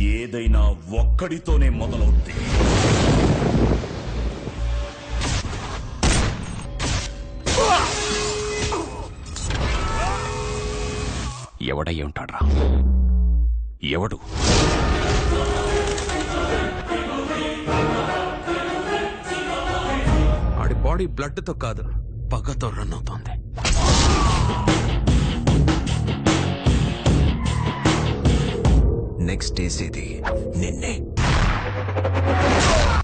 ఏదైనా ఒక్కడితోనే మొదలవుద్ది. ఎవడై ఉంటాడ్రా? ఎవడు? ఆడి body blood తో కాదు, పగతో రన్ అవుతోంది. నెక్స్ట్ వేసేది నిన్నే.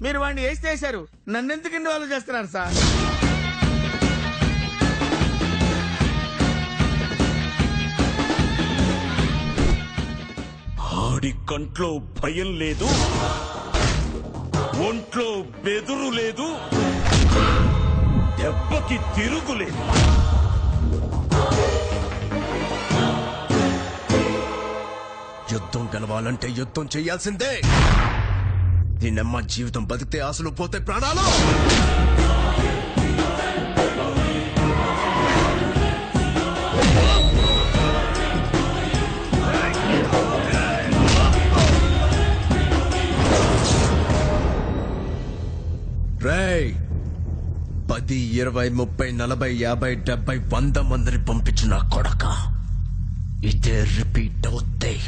మీరు వాడిని వేసి చేశారు, నన్నెందుకు ఇన్వాల్వ్ చేస్తున్నారు సార్? ఆడి కంట్లో భయం లేదు, ఒంట్లో బెదురు లేదు, దెబ్బకి తిరుగులేదు. యుద్ధం గెలవాలంటే యుద్ధం చెయ్యాల్సిందే. దీనమ్మ జీవితం బతికితే ఆశలు పోతే ప్రాణాలు. రేయ్, 10, 20, 30, 40, 50, 70, 100 మందిని పంపించిన కొడక, ఇదే రిపీట్ అవుతాయి.